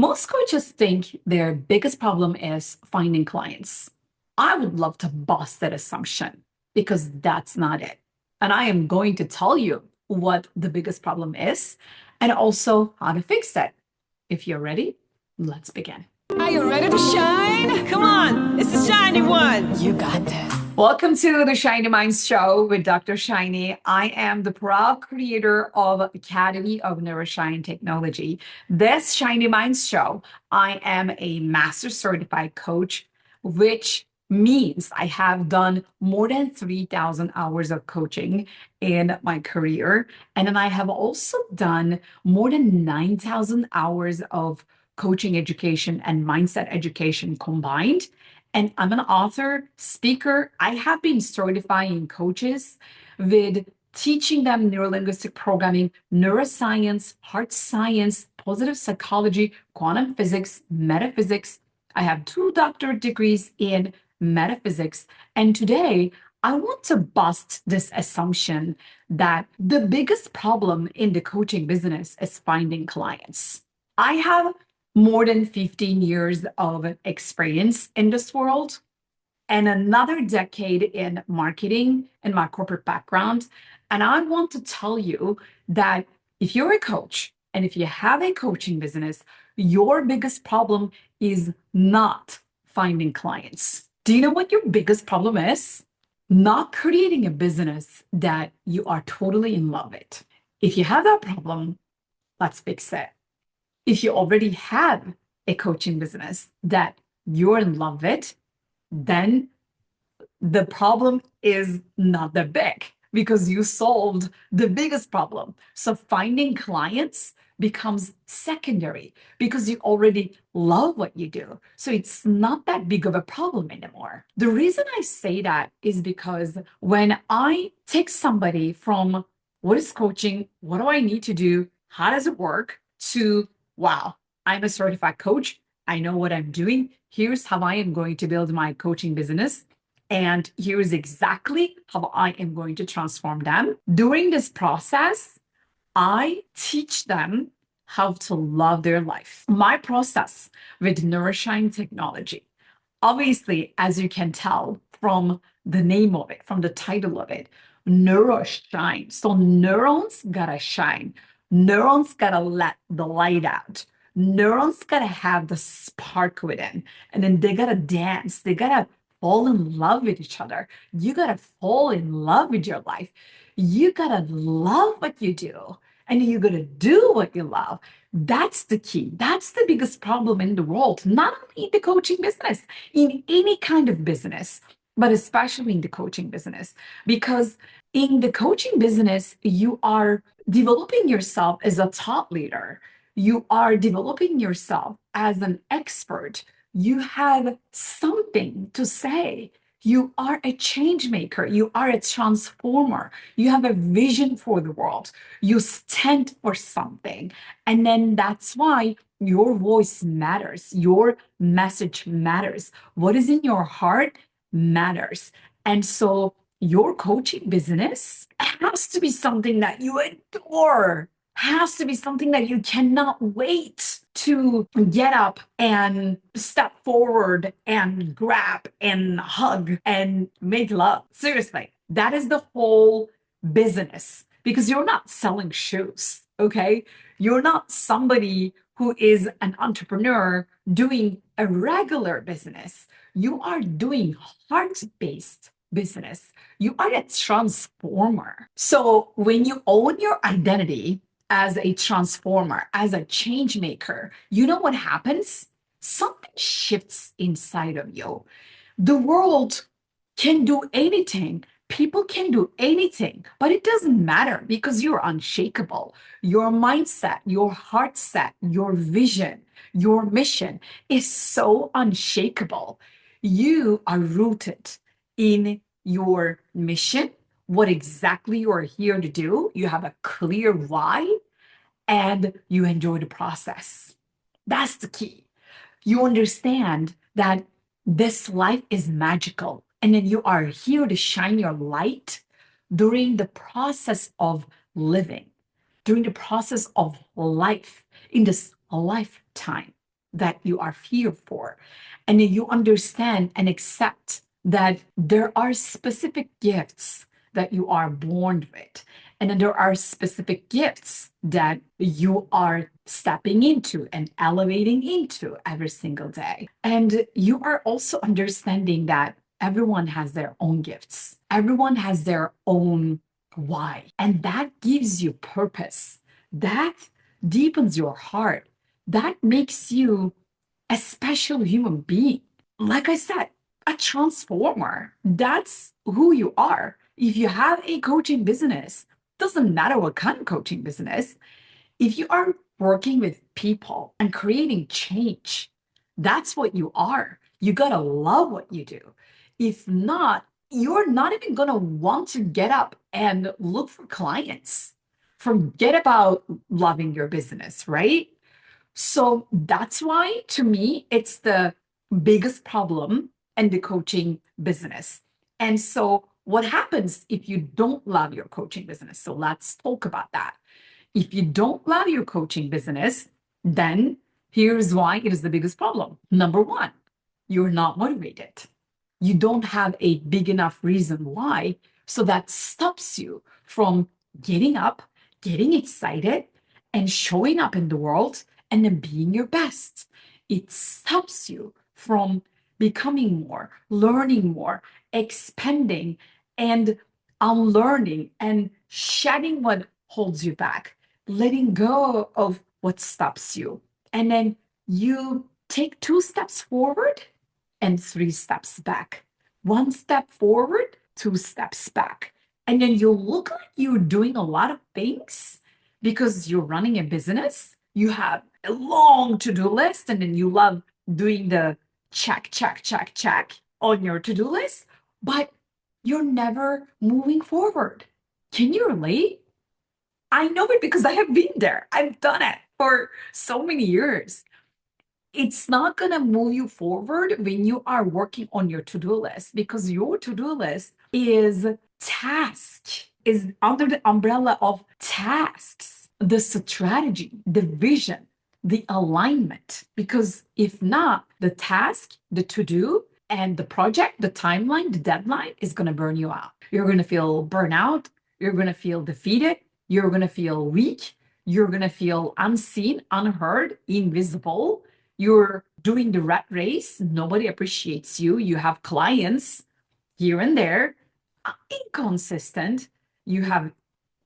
Most coaches think their biggest problem is finding clients. I would love to bust that assumption because that's not it. And I am going to tell you what the biggest problem is and also how to fix it. If you're ready, let's begin. Are you ready to shine? Come on, it's the shiny one. You got this. Welcome to the Shiny Minds Show with Dr. Shiny. I am the proud creator of Academy of Neuro-shine Technology. This Shiny Minds Show, I am a master certified coach, which means I have done more than 3,000 hours of coaching in my career. And then I have also done more than 9,000 hours of coaching education and mindset education combined. And I'm an author, speaker. I have been certifying coaches with teaching them neuro-linguistic programming, neuroscience, heart science, positive psychology, quantum physics, metaphysics. I have 2 doctorate degrees in metaphysics. And today, I want to bust this assumption that the biggest problem in the coaching business is finding clients. I have more than 15 years of experience in this world and another decade in marketing and my corporate background. And I want to tell you that if you're a coach and if you have a coaching business, your biggest problem is not finding clients. Do you know what your biggest problem is? Not creating a business that you are totally in love with. If you have that problem, let's fix it. If you already have a coaching business that you're in love with, then the problem is not that big because you solved the biggest problem. So finding clients becomes secondary because you already love what you do. So it's not that big of a problem anymore. The reason I say that is because when I take somebody from what is coaching, what do I need to do, how does it work, to wow, I'm a certified coach. I know what I'm doing. Here's how I am going to build my coaching business. And here's exactly how I am going to transform them. During this process, I teach them how to love their life. My process with neuro-shine technology, obviously, as you can tell from the name of it, from the title of it, neuro-shine. So neurons gotta shine. Neurons gotta let the light out. Neurons gotta have the spark within. And then they gotta dance. They gotta fall in love with each other. You gotta fall in love with your life. You gotta love what you do. And you gotta do what you love. That's the key. That's the biggest problem in the world, not only in the coaching business, in any kind of business, but especially in the coaching business. Because in the coaching business, you are developing yourself as a thought leader. You are developing yourself as an expert. You have something to say. You are a change maker. You are a transformer. You have a vision for the world. You stand for something. And then that's why your voice matters. Your message matters. What is in your heart matters. And so your coaching business has to be something that you adore, has to be something that you cannot wait to get up and step forward and grab and hug and make love. Seriously, that is the whole business because you're not selling shoes, okay? You're not somebody who is an entrepreneur doing a regular business. You are doing heart-based business. You are a transformer. So when you own your identity as a transformer, as a change maker, you know what happens? Something shifts inside of you. The world can do anything. People can do anything, but it doesn't matter because you're unshakable. Your mindset, your heart set, your vision, your mission is so unshakable. You are rooted in your mission, what exactly you are here to do. You have a clear why, and you enjoy the process. That's the key. You understand that this life is magical, and then you are here to shine your light during the process of living, during the process of life in this lifetime. that you are here for. And then you understand and accept that there are specific gifts that you are born with. And then there are specific gifts that you are stepping into and elevating into every single day. And you are also understanding that everyone has their own gifts, everyone has their own why. And that gives you purpose. That deepens your heart. That makes you a special human being. Like I said, a transformer. That's who you are. If you have a coaching business, doesn't matter what kind of coaching business, if you are working with people and creating change, that's what you are. You gotta love what you do. If not, you're not even gonna want to get up and look for clients. Forget about loving your business, right? So that's why, to me, it's the biggest problem in the coaching business. And so, what happens if you don't love your coaching business? So, let's talk about that. If you don't love your coaching business, then here's why it is the biggest problem. Number one, you're not motivated. You don't have a big enough reason why. So that stops you from getting up, getting excited, and showing up in the world and then being your best. It stops you from becoming more, learning more, expanding, and unlearning and shedding what holds you back, letting go of what stops you. And then you take 2 steps forward and 3 steps back. 1 step forward, 2 steps back. And then you look like you're doing a lot of things because you're running a business. You have a long to-do list, and then you love doing the check, check, check, check on your to-do list, but you're never moving forward. Can you relate? I know it because I have been there. I've done it for so many years. It's not going to move you forward when you are working on your to-do list, because your to-do list is under the umbrella of tasks, the strategy, the vision, the alignment. Because if not, the task, the to-do, and the project, the timeline, the deadline is going to burn you out. You're going to feel burnout. You're going to feel defeated. You're going to feel weak. You're going to feel unseen, unheard, invisible. You're doing the rat race. Nobody appreciates you. You have clients here and there, inconsistent. You have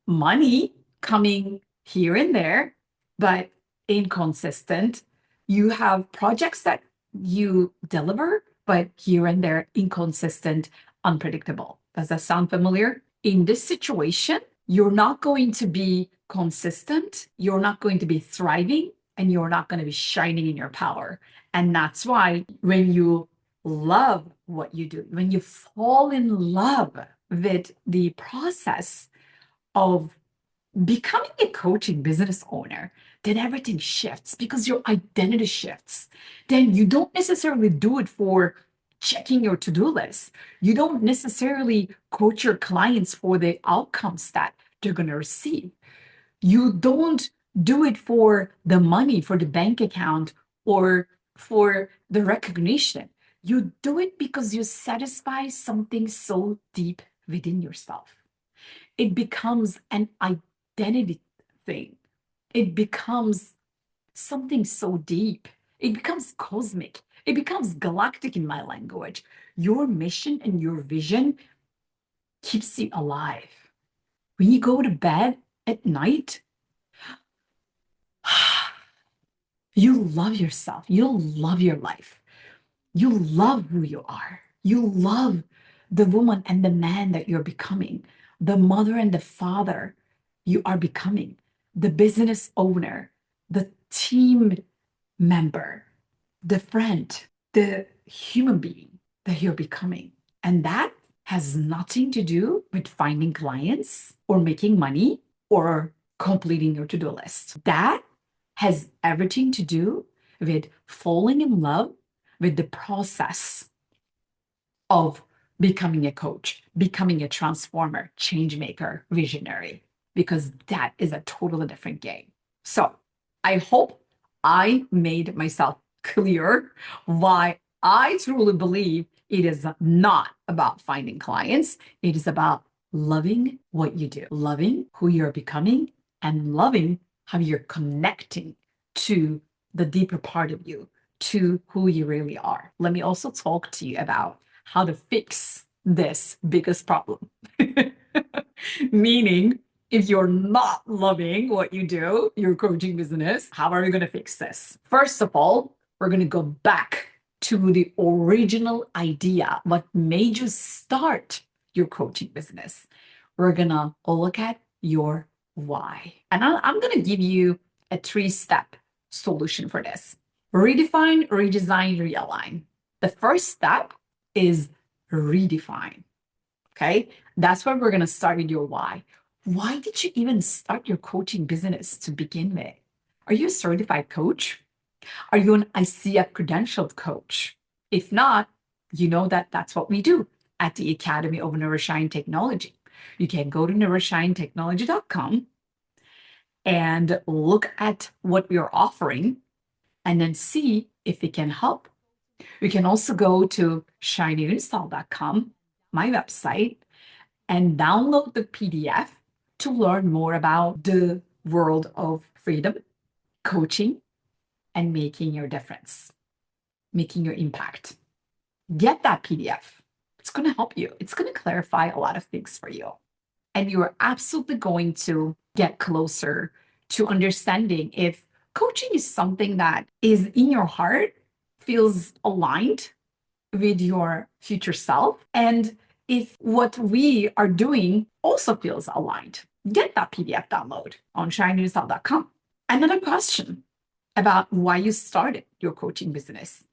money coming here and there, but inconsistent. You have projects that you deliver, but here and there, inconsistent, unpredictable. Does that sound familiar? In this situation, you're not going to be consistent, you're not going to be thriving, and you're not going to be shining in your power. And that's why when you love what you do, when you fall in love with the process of becoming a coaching business owner, then everything shifts because your identity shifts. Then you don't necessarily do it for checking your to-do list. You don't necessarily coach your clients for the outcomes that they're going to receive. You don't do it for the money, for the bank account, or for the recognition. You do it because you satisfy something so deep within yourself. It becomes an identity thing. It becomes something so deep. It becomes cosmic. It becomes galactic in my language. Your mission and your vision keeps you alive. When you go to bed at night, you love yourself. You love your life. You love who you are. You love the woman and the man that you're becoming, the mother and the father you are becoming, the business owner, the team member, the friend, the human being that you're becoming. And that has nothing to do with finding clients or making money or completing your to-do list. That has everything to do with falling in love with the process of becoming a coach, becoming a transformer, change maker, visionary, because that is a totally different game. So I hope I made myself clear why I truly believe it is not about finding clients. It is about loving what you do, loving who you're becoming, and loving how you're connecting to the deeper part of you, to who you really are. Let me also talk to you about how to fix this biggest problem. Meaning, if you're not loving what you do, your coaching business, how are we going to fix this? First of all, we're going to go back to the original idea, what made you start your coaching business. We're going to look at your why. And I'm going to give you a 3-step solution for this. Redefine, redesign, realign. The first step is redefine. Okay, that's where we're going to start with your why. Why did you even start your coaching business to begin with? Are you a certified coach? Are you an ICF credentialed coach? If not, you know that that's what we do at the Academy of Neuro-shine Technology. You can go to neuroshinetechnology.com and look at what we're offering and then see if it can help. You can also go to shinyinstall.com, my website, and download the PDF to learn more about the world of freedom, coaching, and making your difference, making your impact. Get that PDF. It's going to help you. It's going to clarify a lot of things for you. And you are absolutely going to get closer to understanding if coaching is something that is in your heart, feels aligned with your future self, and if what we are doing also feels aligned. Get that PDF download on shinyinstall.com. Another question about why you started your coaching business.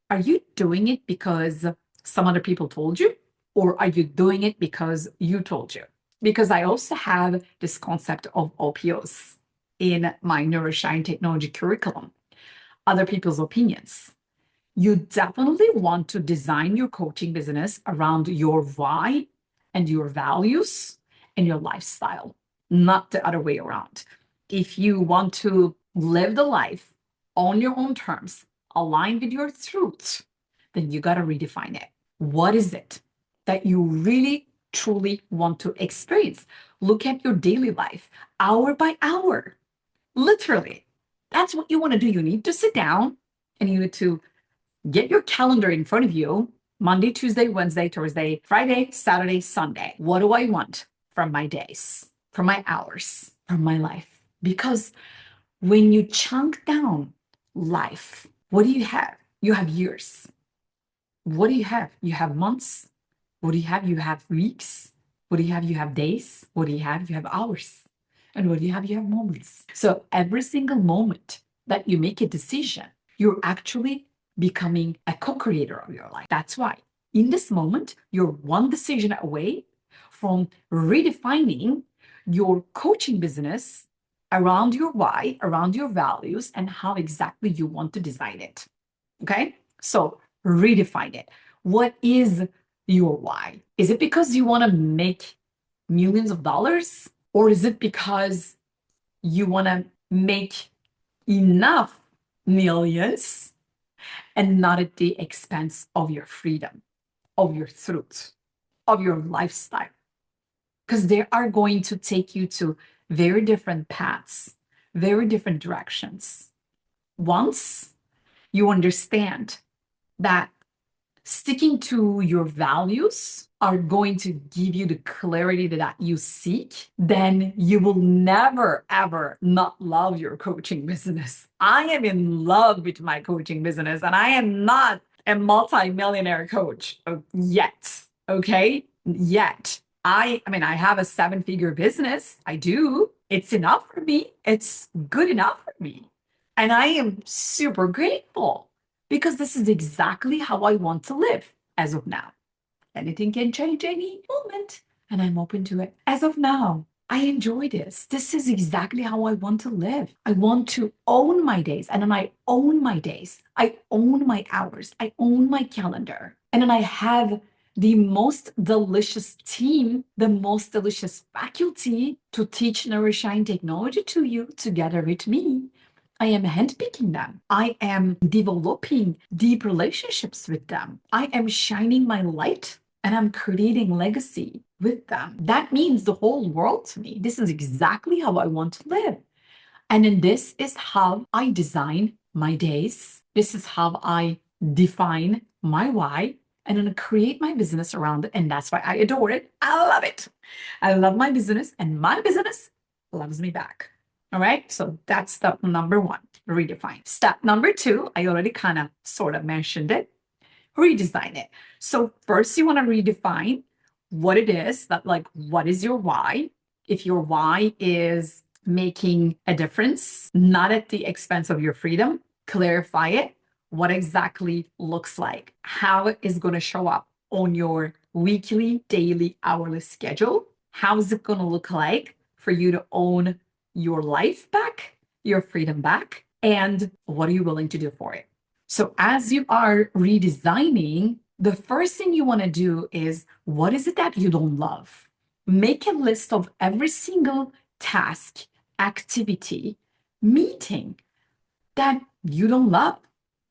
Are you doing it because some other people told you, or are you doing it because you told you? Because I also have this concept of OPOs in my neuro-shine technology curriculum, other people's opinions. You definitely want to design your coaching business around your why and your values and your lifestyle, not the other way around. If you want to live the life on your own terms, aligned with your truth, then you got to redefine it. What is it that you really, truly want to experience? Look at your daily life, hour by hour, literally. That's what you want to do. You need to sit down and you need to get your calendar in front of you. Monday, Tuesday, Wednesday, Thursday, Friday, Saturday, Sunday. What do I want from my days, from my hours, from my life? Because when you chunk down life, what do you have? You have years. What do you have? You have months. What do you have? You have weeks. What do you have? You have days. What do you have? You have hours. And what do you have? You have moments. So every single moment that you make a decision, you're actually becoming a co-creator of your life. That's why in this moment, you're one decision away from redefining your coaching business around your why, around your values, and how exactly you want to design it. Okay? So redefine it. What is your why? Is it because you want to make millions of dollars? Or is it because you want to make enough millions and not at the expense of your freedom, of your truth, of your lifestyle? Because they are going to take you to very different paths, very different directions. Once you understand that sticking to your values are going to give you the clarity that you seek, then you will never, ever not love your coaching business. I am in love with my coaching business, and I am not a multi-millionaire coach yet, okay? Yet. I mean, I have a 7-figure business. I do. It's enough for me. It's good enough for me. And I am super grateful because this is exactly how I want to live as of now. Anything can change any moment, and I'm open to it. As of now, I enjoy this. This is exactly how I want to live. I want to own my days, and then I own my days. I own my hours. I own my calendar. And then I have the most delicious team, the most delicious faculty to teach neuro-shine technology to you together with me. I am handpicking them. I am developing deep relationships with them. I am shining my light and I'm creating legacy with them. That means the whole world to me. This is exactly how I want to live. And then this is how I design my days. This is how I define my why and then create my business around it. And that's why I adore it. I love it. I love my business and my business loves me back. All right. So that's step number one, redefine. Step number two, I already kind of sort of mentioned it, redesign it. So first you want to redefine what it is that like, what is your why? If your why is making a difference, not at the expense of your freedom, clarify it. What exactly looks like, how it is going to show up on your weekly, daily, hourly schedule. How is it going to look like for you to own your life back, your freedom back? And what are you willing to do for it? So as you are redesigning, the first thing you want to do is what is it that you don't love? Make a list of every single task, activity, meeting that you don't love,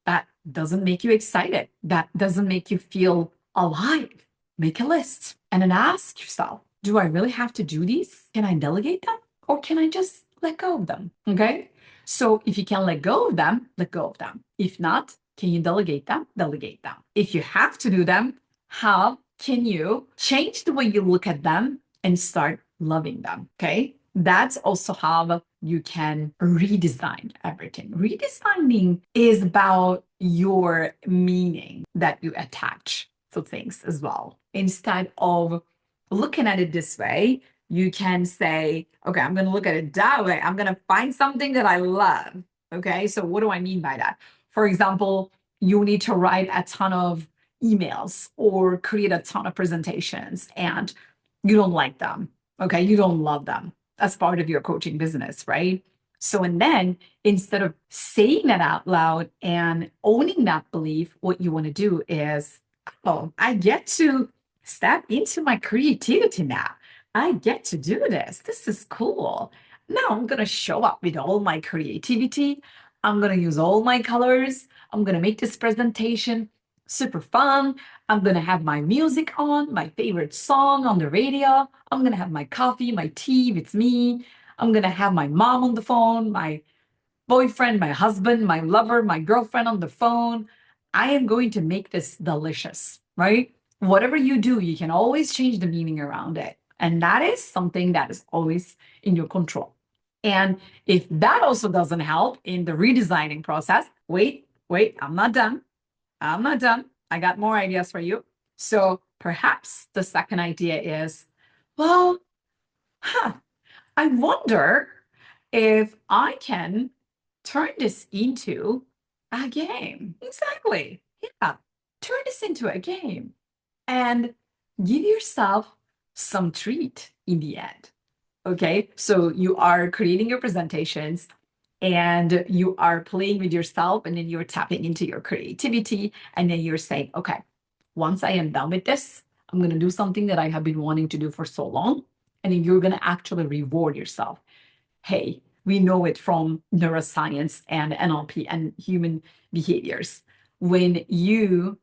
that doesn't make you excited, that doesn't make you feel alive. Make a list and then ask yourself, do I really have to do these? Can I delegate them or can I just let go of them? Okay. So if you can let go of them, let go of them. If not, can you delegate them? Delegate them. If you have to do them, how can you change the way you look at them and start loving them? Okay. That's also how you can redesign everything. Redesigning is about your meaning that you attach to things as well. Instead of looking at it this way, you can say, okay, I'm going to look at it that way. I'm going to find something that I love. Okay. So, what do I mean by that? For example, you need to write a ton of emails or create a ton of presentations and you don't like them. Okay. You don't love them as part of your coaching business, right? So, and then instead of saying that out loud and owning that belief, what you want to do is, oh, I get to step into my creativity now. I get to do this. This is cool. Now I'm going to show up with all my creativity. I'm going to use all my colors. I'm going to make this presentation super fun. I'm going to have my music on, my favorite song on the radio. I'm going to have my coffee, my tea with me. I'm going to have my mom on the phone, my boyfriend, my husband, my lover, my girlfriend on the phone. I am going to make this delicious, right? Whatever you do, you can always change the meaning around it. And that is something that is always in your control. And if that also doesn't help in the redesigning process, wait, I'm not done. I'm not done. I got more ideas for you. So perhaps the second idea is, well, I wonder if I can turn this into a game. Exactly. Yeah. Turn this into a game and give yourself some treat in the end. Okay. So you are creating your presentations and you are playing with yourself and then you're tapping into your creativity and then you're saying, okay, once I am done with this, I'm going to do something that I have been wanting to do for so long. And then you're going to actually reward yourself. Hey, we know it from neuroscience and NLP and human behaviors. When you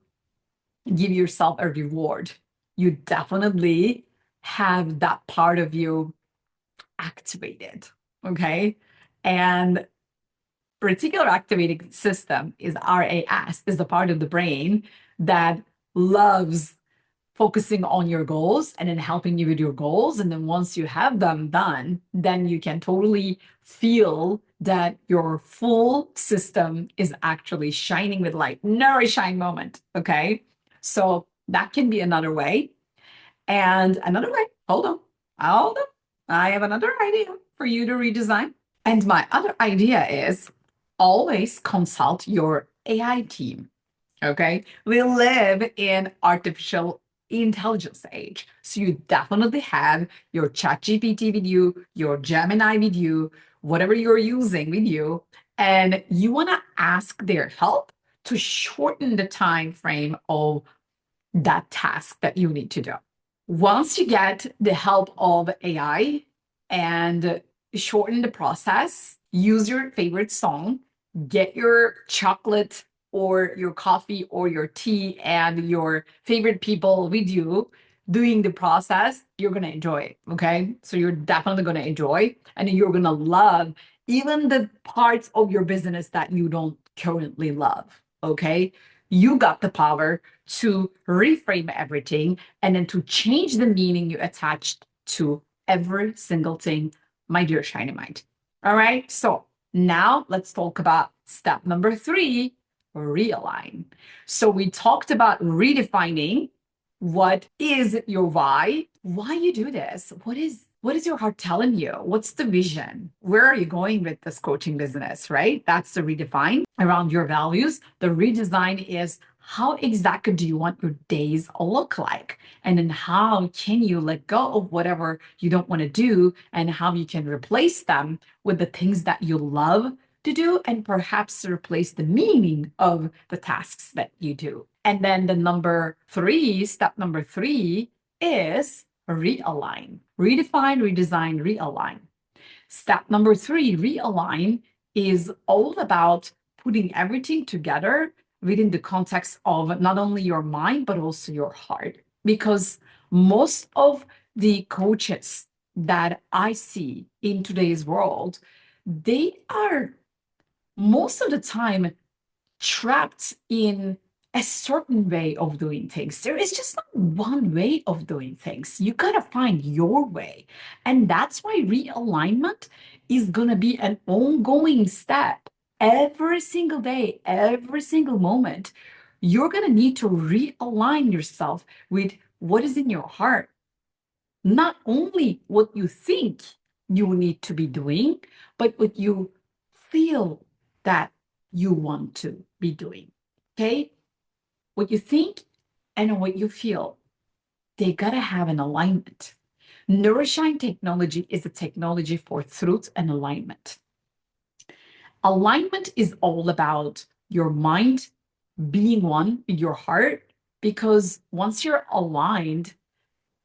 give yourself a reward, you definitely have that part of you activated. Okay. And particular activating system is RAS, is the part of the brain that loves focusing on your goals and then helping you with your goals. And then once you have them done, then you can totally feel that your full system is actually shining with light. Neuro-shine moment. Okay. So that can be another way. And another way, hold on. I have another idea for you to redesign. And my other idea is always consult your AI team. Okay. We live in artificial intelligence age. So you definitely have your chat GPT with you, your Gemini with you, whatever you're using with you. And you want to ask their help to shorten the time frame of that task that you need to do. Once you get the help of AI and shorten the process, use your favorite song, get your chocolate or your coffee or your tea and your favorite people with you doing the process, you're going to enjoy it. Okay. So you're definitely going to enjoy and you're going to love even the parts of your business that you don't currently love. Okay. You got the power to reframe everything and then to change the meaning you attached to every single thing, my dear shiny mind. All right. So now let's talk about step number 3, realign. So we talked about redefining what is your why you do this, what is your heart telling you, what's the vision, where are you going with this coaching business, right? That's the redefine around your values. The redesign is how exactly do you want your days look like, and then how can you let go of whatever you don't want to do and how you can replace them with the things that you love to do and perhaps replace the meaning of the tasks that you do. And then step number 3 is realign. Redefine, redesign, realign. Step number 3, realign, is all about putting everything together within the context of not only your mind, but also your heart. Because most of the coaches that I see in today's world, they are most of the time trapped in a certain way of doing things. There is just not one way of doing things. You got to find your way. And that's why realignment is going to be an ongoing step. Every single day, every single moment, you're going to need to realign yourself with what is in your heart, not only what you think you need to be doing, but what you feel that you want to be doing. Okay? What you think and what you feel, they gotta have an alignment. Neuro-shine technology is a technology for truth and alignment. Alignment is all about your mind being one with your heart, because once you're aligned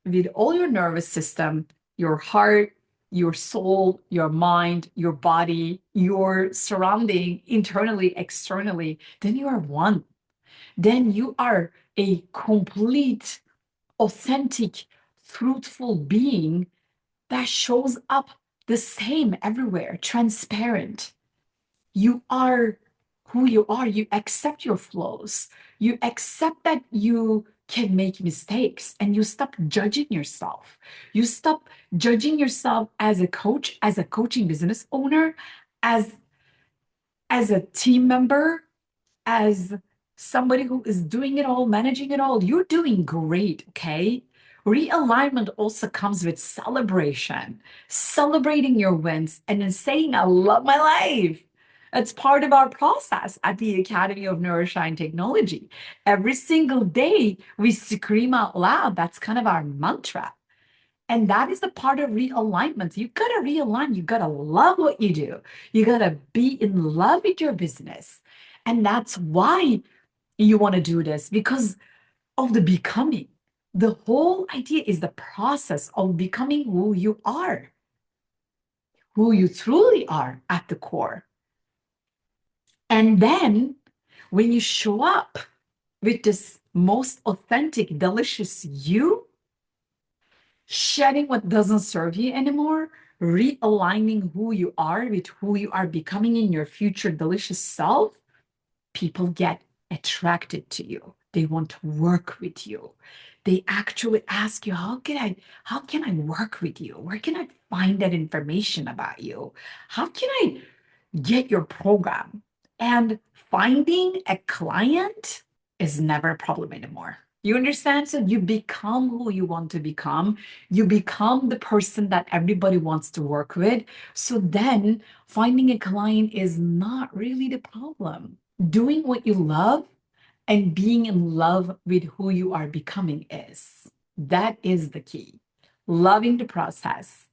with all your nervous system, your heart, your soul, your mind, your body, your surrounding, internally, externally, then you are one. Then you are a complete, authentic, truthful being that shows up the same everywhere, transparent. You are who you are. You accept your flaws. You accept that you can make mistakes and you stop judging yourself. You stop judging yourself as a coach, as a coaching business owner, as a team member, as somebody who is doing it all, managing it all. You're doing great, okay? Realignment also comes with celebration, celebrating your wins, and then saying, I love my life. It's part of our process at the Academy of Neuro-shine Technology. Every single day, we scream out loud. That's kind of our mantra. And that is the part of realignment. You got to realign. You got to love what you do. You got to be in love with your business. And that's why you want to do this, because of the becoming. The whole idea is the process of becoming who you truly are at the core. And then when you show up with this most authentic, delicious you, shedding what doesn't serve you anymore, realigning who you are with who you are becoming in your future delicious self, people get attracted to you. They want to work with you. They actually ask you, how can I work with you? Where can I find that information about you? How can I get your program? And finding a client is never a problem anymore. You understand? So you become who you want to become. You become the person that everybody wants to work with. So then finding a client is not really the problem. Doing what you love and being in love with who you are becoming is. That is the key. Loving the process,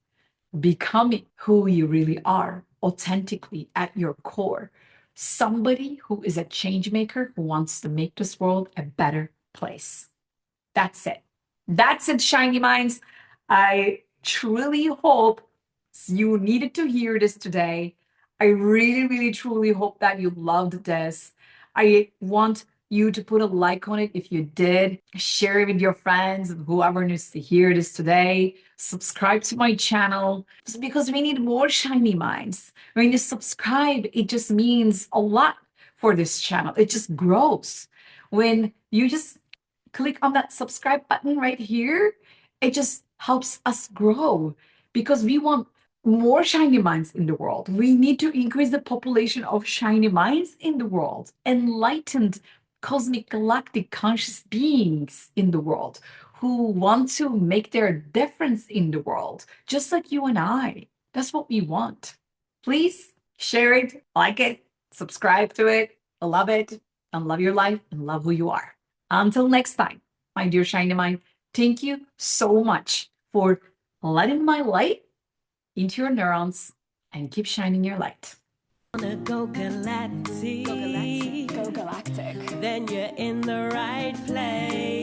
becoming who you really are authentically at your core. Somebody who is a change maker who wants to make this world a better place. That's it. That's it, Shiny Minds. I truly hope You needed to hear this today. I really, really, truly hope that you loved this. I want you to put a like on it if you did. Share it with your friends, whoever needs to hear this today. Subscribe to my channel because we need more shiny minds. When you subscribe, it just means a lot for this channel. It just grows. When you just click on that subscribe button right here, it just helps us grow because we want more shiny minds in the world. We need to increase the population of shiny minds in the world, enlightened cosmic galactic conscious beings in the world who want to make their difference in the world, just like you and I. That's what we want. Please share it, like it, subscribe to it, love it, and love your life and love who you are. Until next time, my dear shiny mind, thank you so much for letting my light into your neurons and keep shining your light. Wanna go galactic. Go galactic. Go galactic. Then you're in the right place.